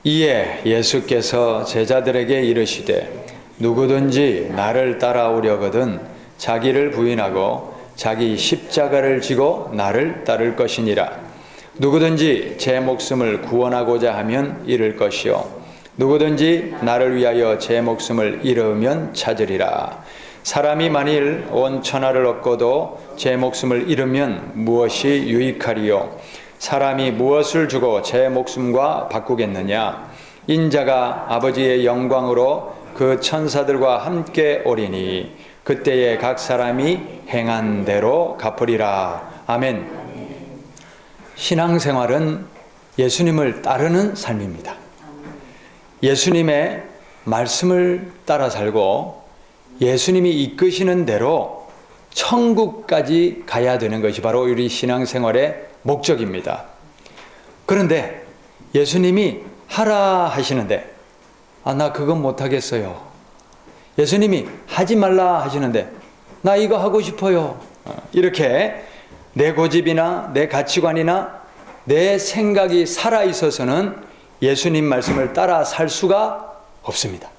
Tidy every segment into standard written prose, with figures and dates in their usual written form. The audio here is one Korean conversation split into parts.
이에 예수께서 제자들에게 이르시되 누구든지 나를 따라오려거든 자기를 부인하고 자기 십자가를 지고 나를 따를 것이니라. 누구든지 제 목숨을 구원하고자 하면 잃을 것이요 누구든지 나를 위하여 제 목숨을 잃으면 찾으리라. 사람이 만일 온 천하를 얻고도 제 목숨을 잃으면 무엇이 유익하리요? 사람이 무엇을 주고 제 목숨과 바꾸겠느냐? 인자가 아버지의 영광으로 그 천사들과 함께 오리니 그때에 각 사람이 행한 대로 갚으리라. 아멘. 신앙생활은 예수님을 따르는 삶입니다. 예수님의 말씀을 따라 살고 예수님이 이끄시는 대로 천국까지 가야 되는 것이 바로 우리 신앙생활의 목적입니다. 그런데 예수님이 하라 하시는데 나 그건 못하겠어요. 예수님이 하지 말라 하시는데 나 이거 하고 싶어요. 이렇게 내 고집이나 내 가치관이나 내 생각이 살아있어서는 예수님 말씀을 따라 살 수가 없습니다.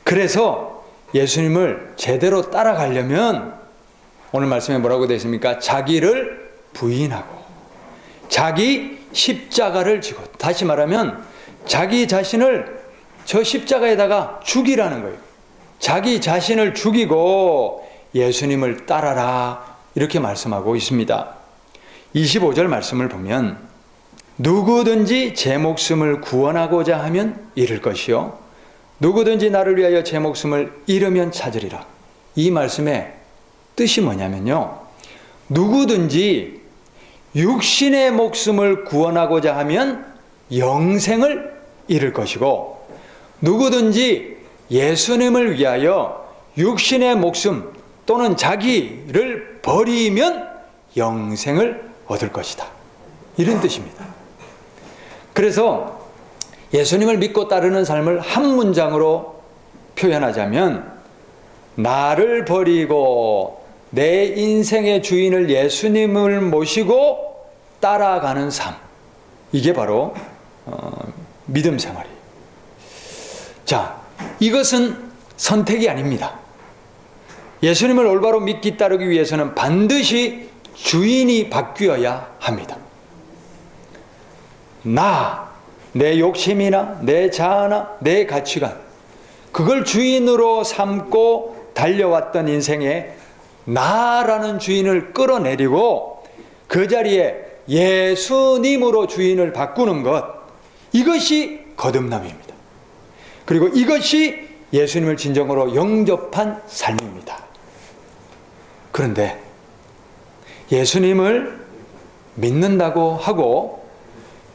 그래서 예수님을 제대로 따라가려면 오늘 말씀에 뭐라고 되어 있습니까? 자기를 부인하고 자기 십자가를 지고, 다시 말하면 자기 자신을 저 십자가에다가 죽이라는 거예요. 자기 자신을 죽이고 예수님을 따라라 이렇게 말씀하고 있습니다. 25절 말씀을 보면 누구든지 제 목숨을 구원하고자 하면 잃을 것이요 누구든지 나를 위하여 제 목숨을 잃으면 찾으리라. 이 말씀의 뜻이 뭐냐면요, 누구든지 육신의 목숨을 구원하고자 하면 영생을 잃을 것이고 누구든지 예수님을 위하여 육신의 목숨 또는 자기를 버리면 영생을 얻을 것이다. 이런 뜻입니다. 그래서 예수님을 믿고 따르는 삶을 한 문장으로 표현하자면 나를 버리고 내 인생의 주인을 예수님을 모시고 따라가는 삶, 이게 바로 믿음 생활이에요. 자, 이것은 선택이 아닙니다. 예수님을 올바로 믿기 따르기 위해서는 반드시 주인이 바뀌어야 합니다. 내 욕심이나 내 자아나 내 가치관, 그걸 주인으로 삼고 달려왔던 인생에 나라는 주인을 끌어내리고 그 자리에 예수님으로 주인을 바꾸는 것, 이것이 거듭남입니다. 그리고 이것이 예수님을 진정으로 영접한 삶입니다. 그런데 예수님을 믿는다고 하고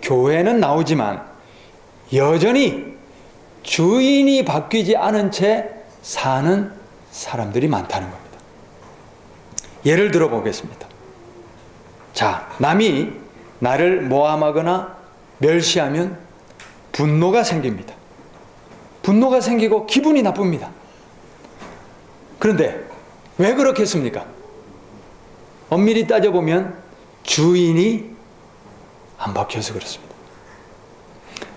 교회는 나오지만 여전히 주인이 바뀌지 않은 채 사는 사람들이 많다는 겁니다. 예를 들어 보겠습니다. 자, 남이 나를 모함하거나 멸시하면 분노가 생깁니다. 분노가 생기고 기분이 나쁩니다. 그런데 왜 그렇겠습니까? 엄밀히 따져보면 주인이 안 바뀌어서 그렇습니다.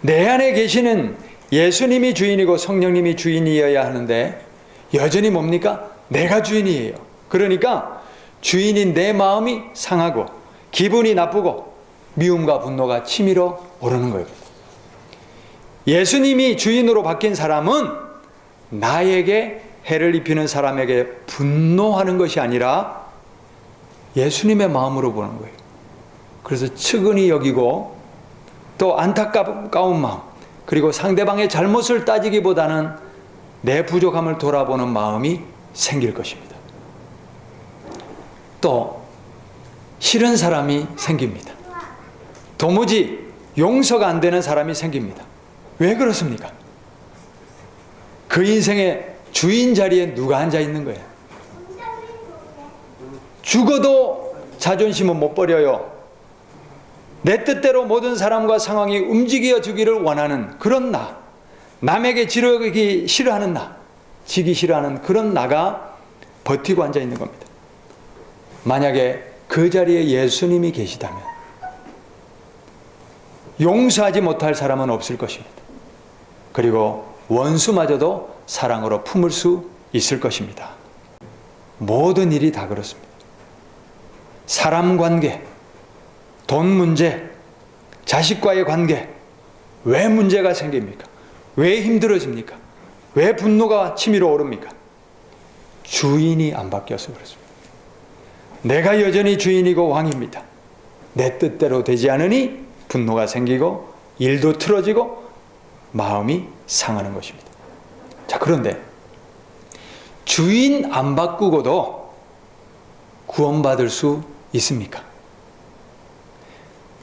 내 안에 계시는 예수님이 주인이고 성령님이 주인이어야 하는데 여전히 뭡니까? 내가 주인이에요. 그러니까 주인인 내 마음이 상하고 기분이 나쁘고 미움과 분노가 치밀어 오르는 거예요. 예수님이 주인으로 바뀐 사람은 나에게 해를 입히는 사람에게 분노하는 것이 아니라 예수님의 마음으로 보는 거예요. 그래서 측은히 여기고 또 안타까운 마음, 그리고 상대방의 잘못을 따지기보다는 내 부족함을 돌아보는 마음이 생길 것입니다. 또 싫은 사람이 생깁니다. 도무지 용서가 안 되는 사람이 생깁니다. 왜 그렇습니까? 그 인생의 주인 자리에 누가 앉아 있는 거예요? 죽어도 자존심은 못 버려요. 내 뜻대로 모든 사람과 상황이 움직여 주기를 원하는 그런 나, 남에게 지르기 싫어하는 나, 지기 싫어하는 그런 나가 버티고 앉아 있는 겁니다. 만약에 그 자리에 예수님이 계시다면 용서하지 못할 사람은 없을 것입니다. 그리고 원수마저도 사랑으로 품을 수 있을 것입니다. 모든 일이 다 그렇습니다. 사람 관계, 돈 문제, 자식과의 관계, 왜 문제가 생깁니까? 왜 힘들어집니까? 왜 분노가 치밀어 오릅니까? 주인이 안 바뀌어서 그렇습니다. 내가 여전히 주인이고 왕입니다. 내 뜻대로 되지 않으니 분노가 생기고 일도 틀어지고 마음이 상하는 것입니다. 자, 그런데 주인 안 바꾸고도 구원받을 수 있습니까?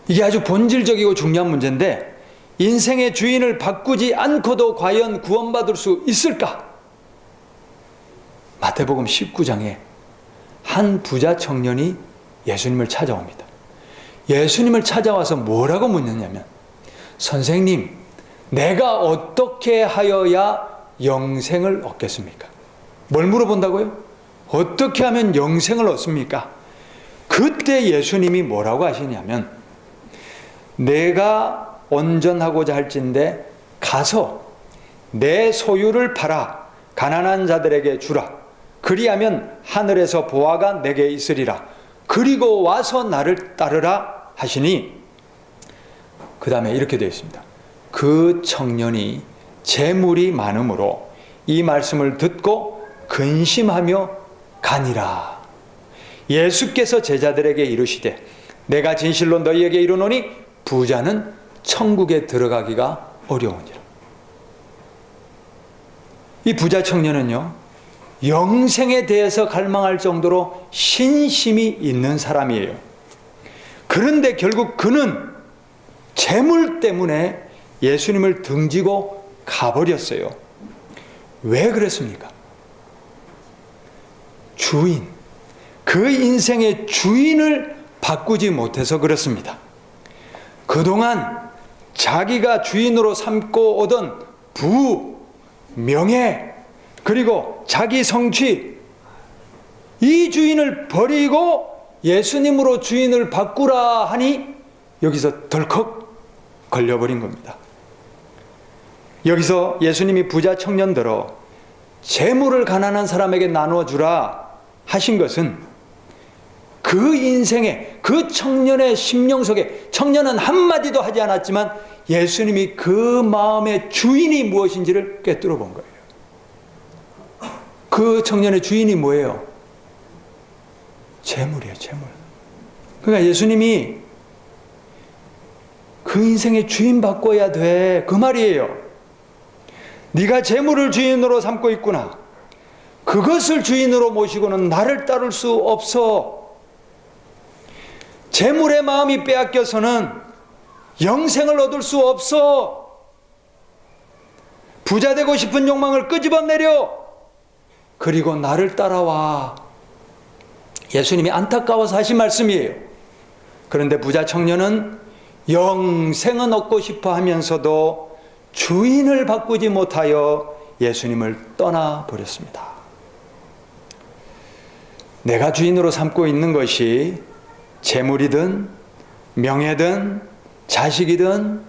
이게 아주 본질적이고 중요한 문제인데, 인생의 주인을 바꾸지 않고도 과연 구원받을 수 있을까? 마태복음 19장에 한 부자 청년이 예수님을 찾아옵니다. 예수님을 찾아와서 뭐라고 묻느냐면, 선생님, 내가 어떻게 하여야 영생을 얻겠습니까? 뭘 물어본다고요? 어떻게 하면 영생을 얻습니까? 그때 예수님이 뭐라고 하시냐면, 내가 온전하고자 할진대 가서 내 소유를 팔아 가난한 자들에게 주라. 그리하면 하늘에서 보화가 내게 있으리라. 그리고 와서 나를 따르라 하시니, 그 다음에 이렇게 되어 있습니다. 그 청년이 재물이 많으므로 이 말씀을 듣고 근심하며 가니라. 예수께서 제자들에게 이르시되, 내가 진실로 너희에게 이르노니 부자는 천국에 들어가기가 어려우니라. 이 부자 청년은요, 영생에 대해서 갈망할 정도로 신심이 있는 사람이에요. 그런데 결국 그는 재물 때문에 예수님을 등지고 가버렸어요. 왜 그랬습니까? 주인, 그 인생의 주인을 바꾸지 못해서 그렇습니다. 그동안 자기가 주인으로 삼고 오던 부, 명예, 그리고 자기 성취, 이 주인을 버리고 예수님으로 주인을 바꾸라 하니 여기서 덜컥 걸려버린 겁니다. 여기서 예수님이 부자 청년들어 재물을 가난한 사람에게 나눠주라 하신 것은 그 인생에, 그 청년의 심령 속에, 청년은 한마디도 하지 않았지만 예수님이 그 마음의 주인이 무엇인지를 꿰뚫어 본 거예요. 그 청년의 주인이 뭐예요? 재물이에요, 재물. 그러니까 예수님이 그 인생의 주인 바꿔야 돼, 그 말이에요. 네가 재물을 주인으로 삼고 있구나. 그것을 주인으로 모시고는 나를 따를 수 없어. 재물의 마음이 빼앗겨서는 영생을 얻을 수 없어. 부자 되고 싶은 욕망을 끄집어내려. 그리고 나를 따라와. 예수님이 안타까워서 하신 말씀이에요. 그런데 부자 청년은 영생은 얻고 싶어 하면서도 주인을 바꾸지 못하여 예수님을 떠나버렸습니다. 내가 주인으로 삼고 있는 것이 재물이든 명예든 자식이든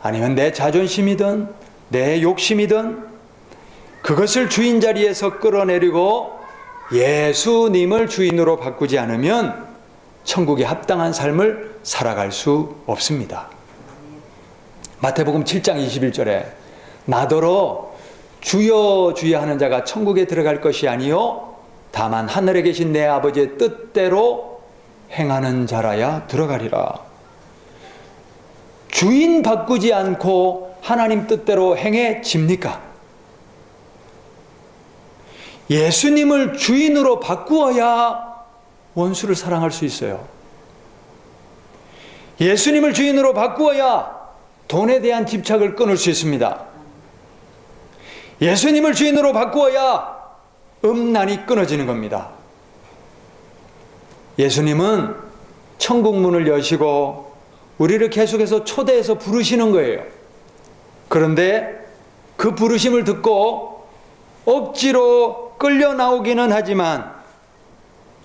아니면 내 자존심이든 내 욕심이든 그것을 주인 자리에서 끌어내리고 예수님을 주인으로 바꾸지 않으면 천국에 합당한 삶을 살아갈 수 없습니다. 마태복음 7장 21절에 나더러 주여 주여 하는 자가 천국에 들어갈 것이 아니요 다만 하늘에 계신 내 아버지의 뜻대로 행하는 자라야 들어가리라. 주인 바꾸지 않고 하나님 뜻대로 행해집니까? 예수님을 주인으로 바꾸어야 원수를 사랑할 수 있어요. 예수님을 주인으로 바꾸어야 돈에 대한 집착을 끊을 수 있습니다. 예수님을 주인으로 바꾸어야 음란이 끊어지는 겁니다. 예수님은 천국 문을 여시고 우리를 계속해서 초대해서 부르시는 거예요. 그런데 그 부르심을 듣고 억지로 끌려 나오기는 하지만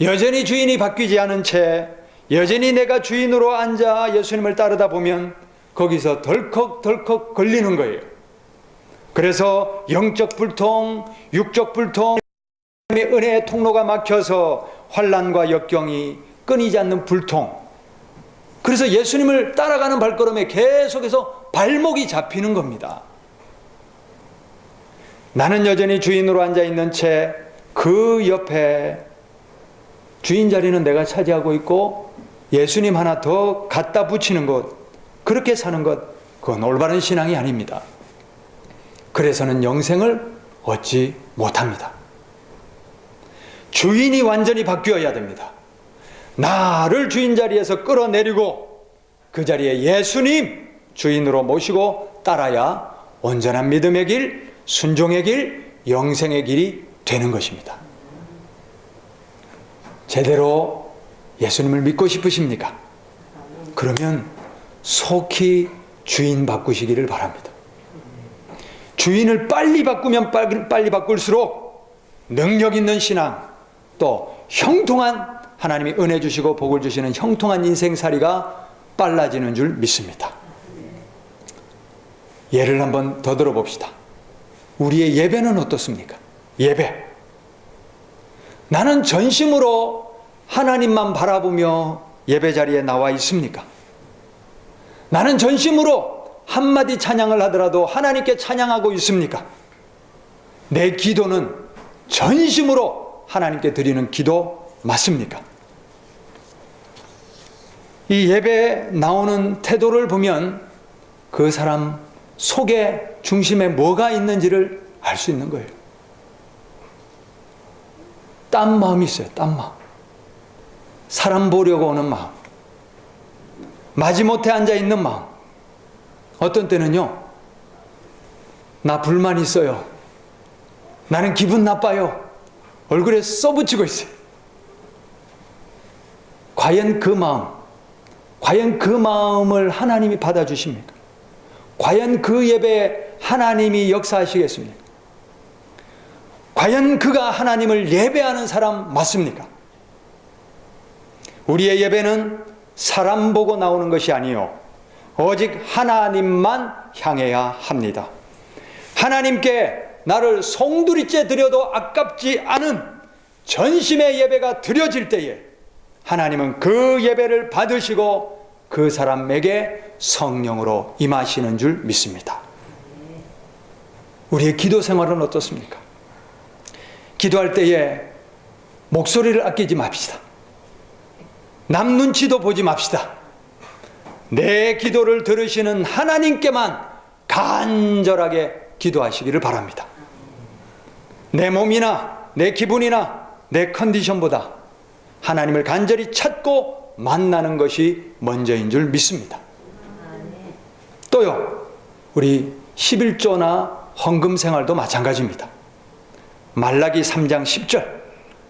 여전히 주인이 바뀌지 않은 채 여전히 내가 주인으로 앉아 예수님을 따르다 보면 거기서 덜컥덜컥 걸리는 거예요. 그래서 영적 불통, 육적 불통, 은혜의 통로가 막혀서 환난과 역경이 끊이지 않는 불통. 그래서 예수님을 따라가는 발걸음에 계속해서 발목이 잡히는 겁니다. 나는 여전히 주인으로 앉아있는 채 그 옆에 주인 자리는 내가 차지하고 있고 예수님 하나 더 갖다 붙이는 것, 그렇게 사는 것, 그건 올바른 신앙이 아닙니다. 그래서는 영생을 얻지 못합니다. 주인이 완전히 바뀌어야 됩니다. 나를 주인 자리에서 끌어내리고 그 자리에 예수님 주인으로 모시고 따라야 온전한 믿음의 길, 순종의 길, 영생의 길이 되는 것입니다. 제대로 예수님을 믿고 싶으십니까? 그러면 속히 주인 바꾸시기를 바랍니다. 주인을 빨리 바꾸면 빨리 바꿀수록 능력 있는 신앙, 또 형통한, 하나님이 은혜 주시고 복을 주시는 형통한 인생살이가 빨라지는 줄 믿습니다. 예를 한번 더 들어봅시다. 우리의 예배는 어떻습니까? 예배. 나는 전심으로 하나님만 바라보며 예배 자리에 나와 있습니까? 나는 전심으로 한마디 찬양을 하더라도 하나님께 찬양하고 있습니까? 내 기도는 전심으로 하나님께 드리는 기도 맞습니까? 이 예배에 나오는 태도를 보면 그 사람 속에 중심에 뭐가 있는지를 알 수 있는 거예요. 딴 마음이 있어요. 딴 마음. 사람 보려고 오는 마음. 마지못해 앉아있는 마음. 어떤 때는요, 나 불만 있어요. 나는 기분 나빠요. 얼굴에 써붙이고 있어요. 과연 그 마음을 하나님이 받아주십니까? 과연 그 예배에 하나님이 역사하시겠습니까? 과연 그가 하나님을 예배하는 사람 맞습니까? 우리의 예배는 사람 보고 나오는 것이 아니요 오직 하나님만 향해야 합니다. 하나님께 나를 송두리째 드려도 아깝지 않은 전심의 예배가 드려질 때에 하나님은 그 예배를 받으시고 그 사람에게 성령으로 임하시는 줄 믿습니다. 우리의 기도 생활은 어떻습니까? 기도할 때에 목소리를 아끼지 맙시다. 남 눈치도 보지 맙시다. 내 기도를 들으시는 하나님께만 간절하게 기도하시기를 바랍니다. 내 몸이나 내 기분이나 내 컨디션보다 하나님을 간절히 찾고 만나는 것이 먼저인 줄 믿습니다. 또요, 우리 11조나 헌금 생활도 마찬가지입니다. 말라기 3장 10절,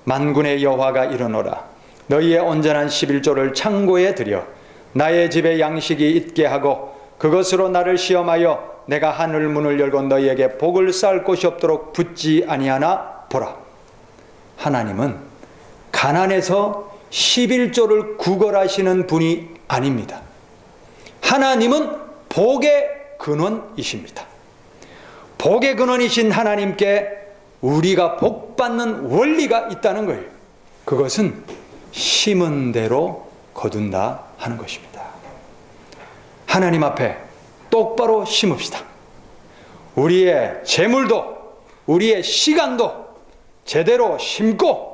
만군의 여호와가 이르노라 너희의 온전한 11조를 창고에 들여 나의 집에 양식이 있게 하고 그것으로 나를 시험하여 내가 하늘 문을 열고 너희에게 복을 쌓을 곳이 없도록 붙지 아니하나 보라. 하나님은 가난해서 11조를 구걸하시는 분이 아닙니다. 하나님은 복의 근원이십니다. 복의 근원이신 하나님께 우리가 복받는 원리가 있다는 거예요. 그것은 심은 대로 거둔다 하는 것입니다. 하나님 앞에 똑바로 심읍시다. 우리의 재물도 우리의 시간도 제대로 심고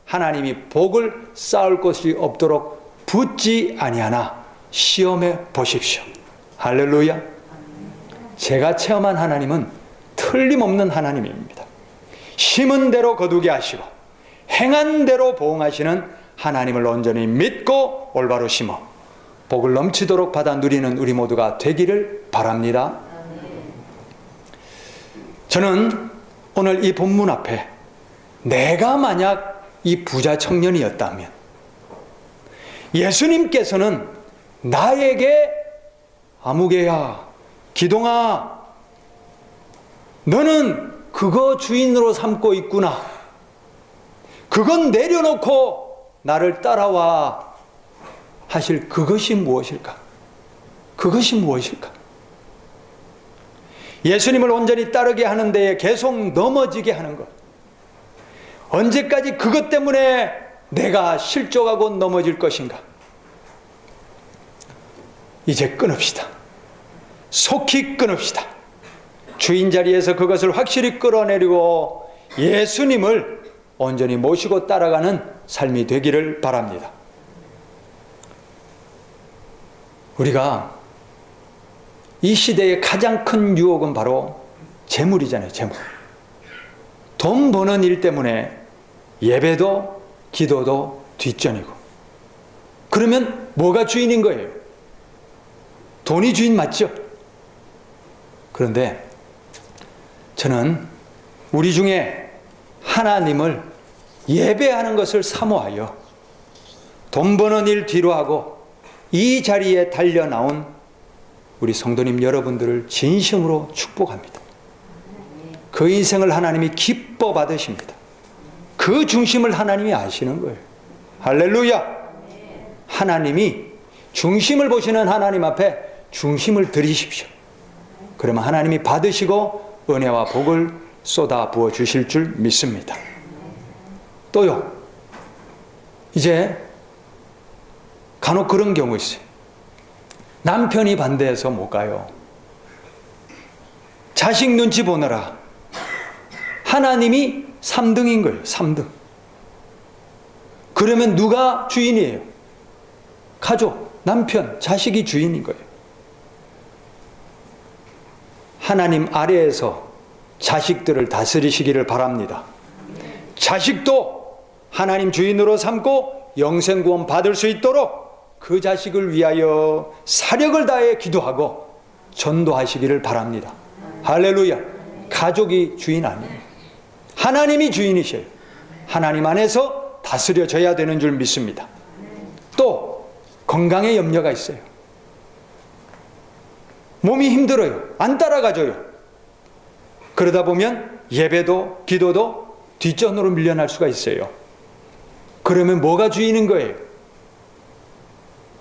하나님이 복을 쌓을 곳이 없도록 붙지 아니하나 시험해 보십시오. 할렐루야. 제가 체험한 하나님은 틀림없는 하나님입니다. 심은 대로 거두게 하시고 행한 대로 보응하시는 하나님을 온전히 믿고 올바로 심어 복을 넘치도록 받아 누리는 우리 모두가 되기를 바랍니다. 저는 오늘 이 본문 앞에 내가 만약 이 부자 청년이었다면 예수님께서는 나에게 아무개야, 기동아, 너는 그거 주인으로 삼고 있구나. 그건 내려놓고 나를 따라와 하실 그것이 무엇일까? 그것이 무엇일까? 예수님을 온전히 따르게 하는 데에 계속 넘어지게 하는 것. 언제까지 그것 때문에 내가 실족하고 넘어질 것인가? 이제 끊읍시다. 속히 끊읍시다. 주인 자리에서 그것을 확실히 끌어내리고 예수님을 온전히 모시고 따라가는 삶이 되기를 바랍니다. 우리가 이 시대의 가장 큰 유혹은 바로 재물이잖아요. 재물. 돈 버는 일 때문에 예배도 기도도 뒷전이고, 그러면 뭐가 주인인 거예요? 돈이 주인 맞죠? 그런데 저는 우리 중에 하나님을 예배하는 것을 사모하여 돈 버는 일 뒤로 하고 이 자리에 달려 나온 우리 성도님 여러분들을 진심으로 축복합니다. 그 인생을 하나님이 기뻐 받으십니다. 그 중심을 하나님이 아시는 거예요. 할렐루야! 하나님이 중심을 보시는 하나님 앞에 중심을 드리십시오. 그러면 하나님이 받으시고 은혜와 복을 쏟아 부어 주실 줄 믿습니다. 또요, 이제 간혹 그런 경우 있어요. 남편이 반대해서 못 가요. 자식 눈치 보느라 하나님이 3등인 거예요. 3등. 그러면 누가 주인이에요? 가족, 남편, 자식이 주인인 거예요. 하나님 아래에서 자식들을 다스리시기를 바랍니다. 자식도 하나님 주인으로 삼고 영생구원 받을 수 있도록 그 자식을 위하여 사력을 다해 기도하고 전도하시기를 바랍니다. 할렐루야. 가족이 주인 아니에요. 하나님이 주인이셔요. 하나님 안에서 다스려져야 되는 줄 믿습니다. 또 건강에 염려가 있어요. 몸이 힘들어요. 안 따라가줘요. 그러다 보면 예배도 기도도 뒷전으로 밀려날 수가 있어요. 그러면 뭐가 주인인 거예요?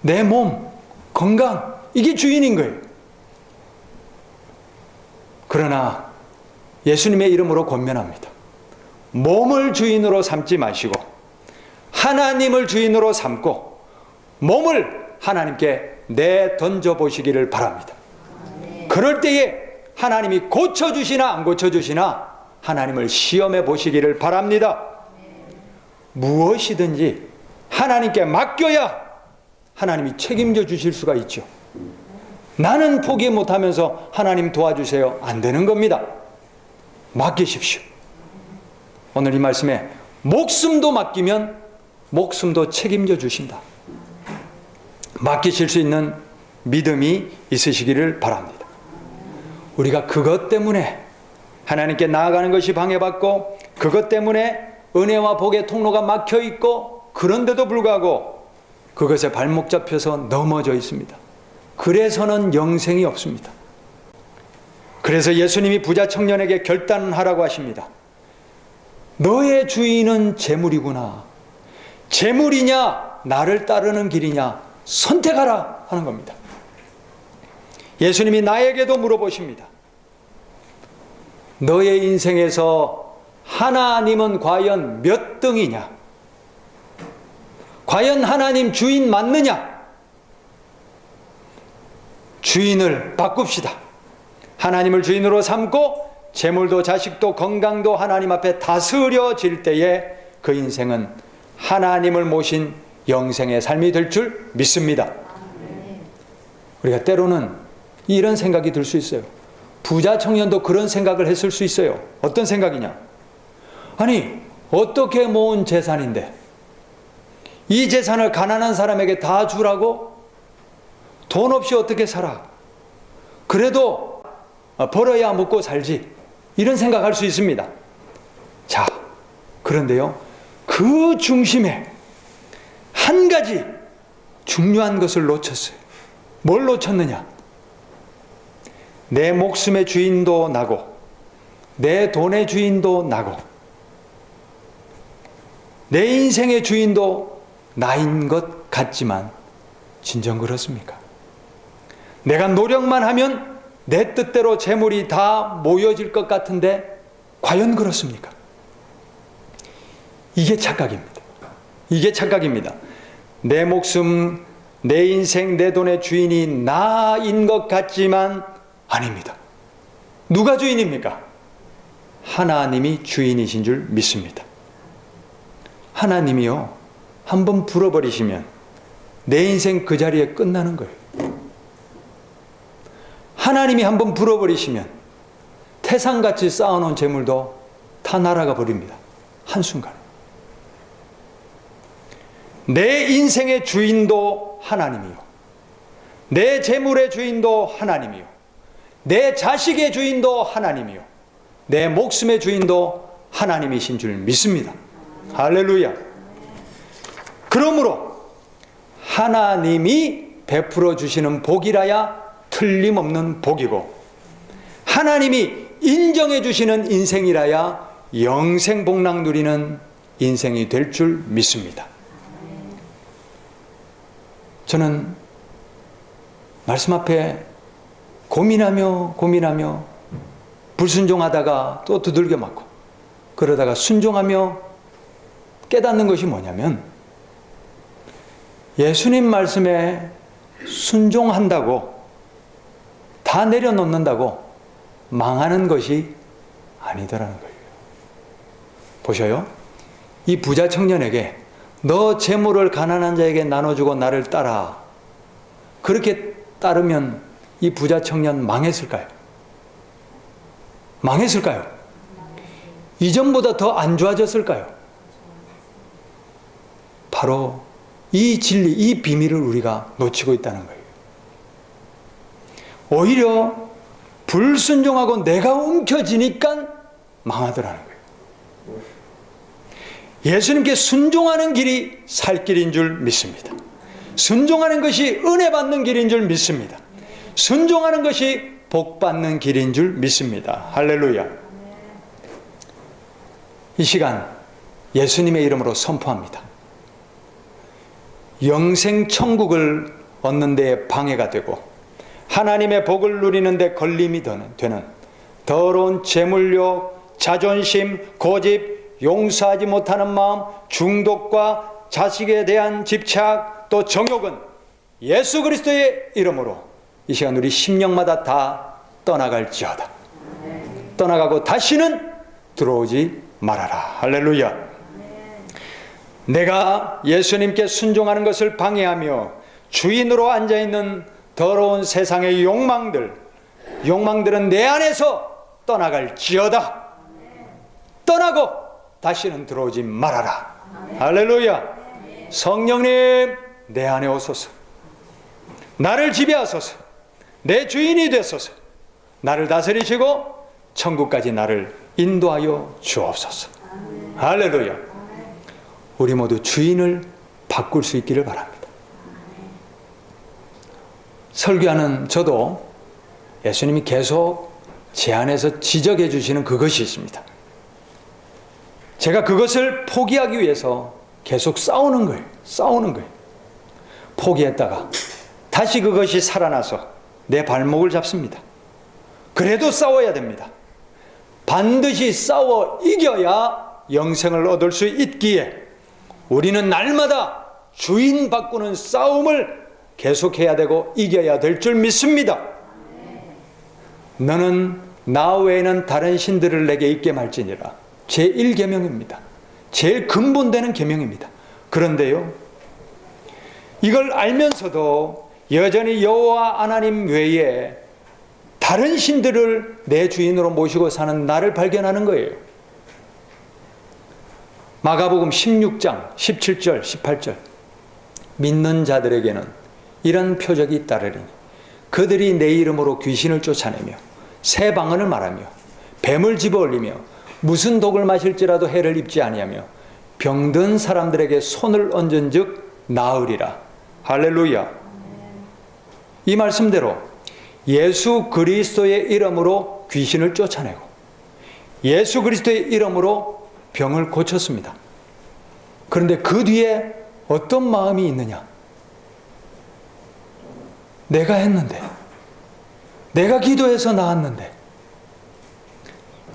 내 몸, 건강, 이게 주인인 거예요. 그러나 예수님의 이름으로 권면합니다. 몸을 주인으로 삼지 마시고 하나님을 주인으로 삼고 몸을 하나님께 내던져 보시기를 바랍니다. 그럴 때에 하나님이 고쳐주시나 안 고쳐주시나 하나님을 시험해 보시기를 바랍니다. 무엇이든지 하나님께 맡겨야 하나님이 책임져 주실 수가 있죠. 나는 포기 못하면서 하나님 도와주세요, 안 되는 겁니다. 맡기십시오. 오늘 이 말씀에 목숨도 맡기면 목숨도 책임져 주신다. 맡기실 수 있는 믿음이 있으시기를 바랍니다. 우리가 그것 때문에 하나님께 나아가는 것이 방해받고 그것 때문에 은혜와 복의 통로가 막혀 있고 그런데도 불구하고 그것에 발목 잡혀서 넘어져 있습니다. 그래서는 영생이 없습니다. 그래서 예수님이 부자 청년에게 결단하라고 하십니다. 너의 주인은 재물이구나. 재물이냐 나를 따르는 길이냐 선택하라 하는 겁니다. 예수님이 나에게도 물어보십니다. 너의 인생에서 하나님은 과연 몇 등이냐? 과연 하나님 주인 맞느냐? 주인을 바꿉시다. 하나님을 주인으로 삼고 재물도 자식도 건강도 하나님 앞에 다스려질 때에 그 인생은 하나님을 모신 영생의 삶이 될 줄 믿습니다. 우리가 때로는 이런 생각이 들 수 있어요. 부자 청년도 그런 생각을 했을 수 있어요. 어떤 생각이냐? 아니, 어떻게 모은 재산인데 이 재산을 가난한 사람에게 다 주라고? 돈 없이 어떻게 살아? 그래도 벌어야 먹고 살지. 이런 생각할 수 있습니다. 자, 그런데요, 그 중심에 한 가지 중요한 것을 놓쳤어요. 뭘 놓쳤느냐? 내 목숨의 주인도 나고 내 돈의 주인도 나고 내 인생의 주인도 나인 것 같지만 진정 그렇습니까? 내가 노력만 하면 내 뜻대로 재물이 다 모여질 것 같은데 과연 그렇습니까? 이게 착각입니다. 이게 착각입니다. 내 목숨, 내 인생, 내 돈의 주인이 나인 것 같지만 아닙니다. 누가 주인입니까? 하나님이 주인이신 줄 믿습니다. 하나님이요, 한번 불어버리시면 내 인생 그 자리에 끝나는 거예요. 하나님이 한번 불어버리시면 태산같이 쌓아놓은 재물도 다 날아가 버립니다. 한순간. 내 인생의 주인도 하나님이요, 내 재물의 주인도 하나님이요, 내 자식의 주인도 하나님이요, 내 목숨의 주인도 하나님이신 줄 믿습니다. 할렐루야. 그러므로 하나님이 베풀어 주시는 복이라야 틀림없는 복이고, 하나님이 인정해 주시는 인생이라야 영생 복락 누리는 인생이 될 줄 믿습니다. 저는 말씀 앞에 고민하며 불순종하다가 또 두들겨 맞고 그러다가 순종하며 깨닫는 것이 뭐냐면, 예수님 말씀에 순종한다고 다 내려놓는다고 망하는 것이 아니더라는 거예요. 보셔요. 이 부자 청년에게 너 재물을 가난한 자에게 나눠주고 나를 따라, 그렇게 따르면 이 부자 청년 망했을까요? 망했을까요? 이전보다 더 안 좋아졌을까요? 바로 이 진리, 이 비밀을 우리가 놓치고 있다는 거예요. 오히려 불순종하고 내가 움켜쥐니까 망하더라는 거예요. 예수님께 순종하는 길이 살 길인 줄 믿습니다. 순종하는 것이 은혜 받는 길인 줄 믿습니다. 순종하는 것이 복 받는 길인 줄 믿습니다. 할렐루야. 이 시간 예수님의 이름으로 선포합니다. 영생 천국을 얻는 데 방해가 되고 하나님의 복을 누리는 데 걸림이 되는 더러운 재물욕, 자존심, 고집, 용서하지 못하는 마음, 중독과 자식에 대한 집착, 또 정욕은 예수 그리스도의 이름으로 이 시간 우리 심령마다 다 떠나갈지어다. 떠나가고 다시는 들어오지 말아라. 할렐루야. 내가 예수님께 순종하는 것을 방해하며 주인으로 앉아있는 더러운 세상의 욕망들은 내 안에서 떠나갈지어다. 떠나고 다시는 들어오지 말아라. 할렐루야. 성령님, 내 안에 오소서. 나를 지배하소서. 내 주인이 되소서. 나를 다스리시고 천국까지 나를 인도하여 주옵소서. 할렐루야. 우리 모두 주인을 바꿀 수 있기를 바랍니다. 설교하는 저도 예수님이 계속 제 안에서 지적해 주시는 그것이 있습니다. 제가 그것을 포기하기 위해서 계속 싸우는 거예요. 포기했다가 다시 그것이 살아나서 내 발목을 잡습니다. 그래도 싸워야 됩니다. 반드시 싸워 이겨야 영생을 얻을 수 있기에 우리는 날마다 주인 바꾸는 싸움을 계속해야 되고 이겨야 될 줄 믿습니다. 너는 나 외에는 다른 신들을 내게 있게 말지니라. 제1계명입니다. 제일 근본되는 계명입니다. 그런데요, 이걸 알면서도 여전히 여호와 하나님 외에 다른 신들을 내 주인으로 모시고 사는 나를 발견하는 거예요. 마가복음 16장 17절 18절 믿는 자들에게는 이런 표적이 따르리니 그들이 내 이름으로 귀신을 쫓아내며 새 방언을 말하며 뱀을 집어올리며 무슨 독을 마실지라도 해를 입지 아니하며 병든 사람들에게 손을 얹은 즉 나으리라. 할렐루야. 이 말씀대로 예수 그리스도의 이름으로 귀신을 쫓아내고 예수 그리스도의 이름으로 병을 고쳤습니다. 그런데 그 뒤에 어떤 마음이 있느냐? 내가 했는데 내가 기도해서 나았는데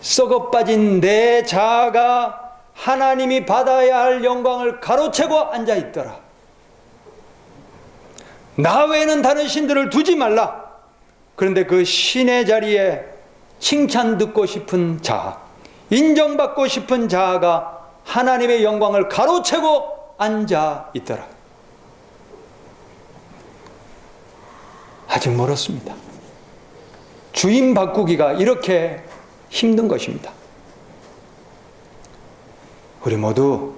썩어빠진 내 자아가 하나님이 받아야 할 영광을 가로채고 앉아있더라. 나 외에는 다른 신들을 두지 말라. 그런데 그 신의 자리에 칭찬 듣고 싶은 자아, 인정받고 싶은 자아가 하나님의 영광을 가로채고 앉아있더라. 아직 멀었습니다. 주인 바꾸기가 이렇게 힘든 것입니다. 우리 모두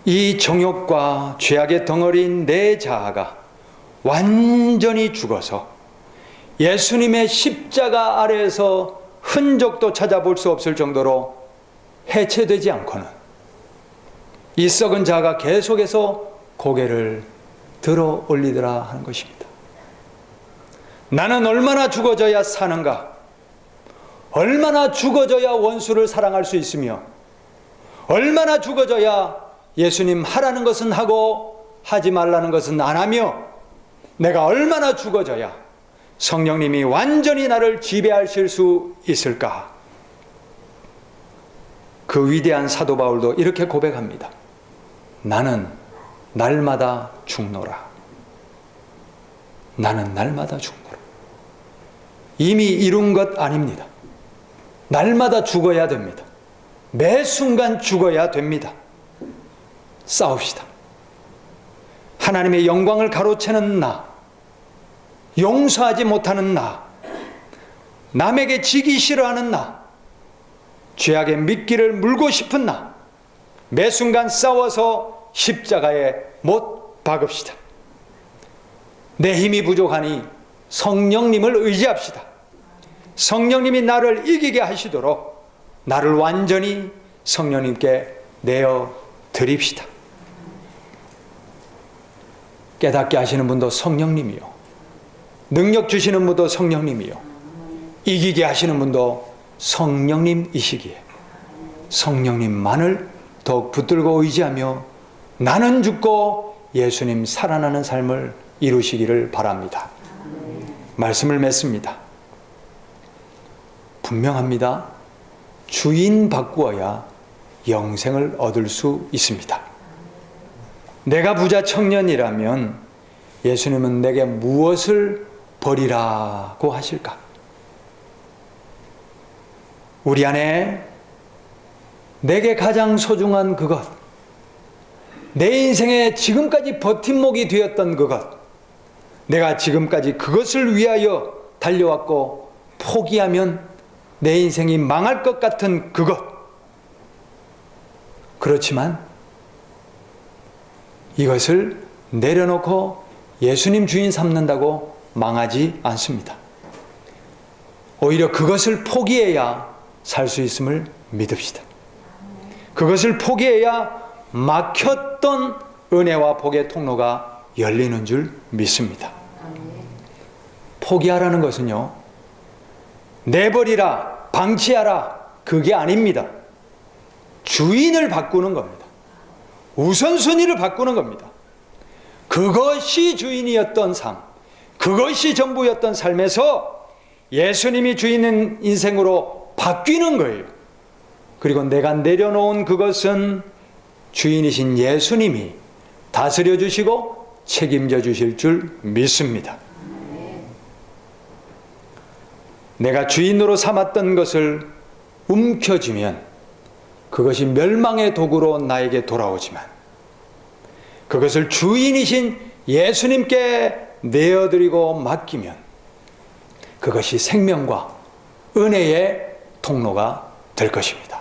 이 정욕과 죄악의 덩어리인 내 자아가 완전히 죽어서 예수님의 십자가 아래에서 흔적도 찾아볼 수 없을 정도로 해체되지 않고는 이 썩은 자아가 계속해서 고개를 들어 올리더라 하는 것입니다. 나는 얼마나 죽어져야 사는가? 얼마나 죽어져야 원수를 사랑할 수 있으며 얼마나 죽어져야 예수님 하라는 것은 하고 하지 말라는 것은 안 하며 내가 얼마나 죽어져야 성령님이 완전히 나를 지배하실 수 있을까? 그 위대한 사도 바울도 이렇게 고백합니다. 나는 날마다 죽노라. 나는 날마다 죽노라. 이미 이룬 것 아닙니다. 날마다 죽어야 됩니다. 매 순간 죽어야 됩니다. 싸웁시다. 하나님의 영광을 가로채는 나, 용서하지 못하는 나, 남에게 지기 싫어하는 나, 죄악의 미끼를 물고 싶은 나, 매 순간 싸워서 십자가에 못 박읍시다. 내 힘이 부족하니 성령님을 의지합시다. 성령님이 나를 이기게 하시도록 나를 완전히 성령님께 내어 드립시다. 깨닫게 하시는 분도 성령님이요, 능력 주시는 분도 성령님이요, 이기게 하시는 분도 성령님이시기에 성령님만을 더욱 붙들고 의지하며 나는 죽고 예수님 살아나는 삶을 이루시기를 바랍니다. 말씀을 맺습니다. 분명합니다. 주인 바꾸어야 영생을 얻을 수 있습니다. 내가 부자 청년이라면 예수님은 내게 무엇을 버리라고 하실까? 우리 안에 내게 가장 소중한 그것, 내 인생에 지금까지 버팀목이 되었던 그것, 내가 지금까지 그것을 위하여 달려왔고 포기하면 내 인생이 망할 것 같은 그것. 그렇지만 이것을 내려놓고 예수님 주인 삼는다고 망하지 않습니다. 오히려 그것을 포기해야 살 수 있음을 믿읍시다. 그것을 포기해야 막혔던 은혜와 복의 통로가 열리는 줄 믿습니다. 포기하라는 것은요, 내버리라, 방치하라, 그게 아닙니다. 주인을 바꾸는 겁니다. 우선순위를 바꾸는 겁니다. 그것이 주인이었던 삶, 그것이 전부였던 삶에서 예수님이 주인인 인생으로 바뀌는 거예요. 그리고 내가 내려놓은 그것은 주인이신 예수님이 다스려 주시고 책임져 주실 줄 믿습니다. 내가 주인으로 삼았던 것을 움켜쥐면 그것이 멸망의 도구로 나에게 돌아오지만 그것을 주인이신 예수님께 내어드리고 맡기면 그것이 생명과 은혜의 통로가 될 것입니다.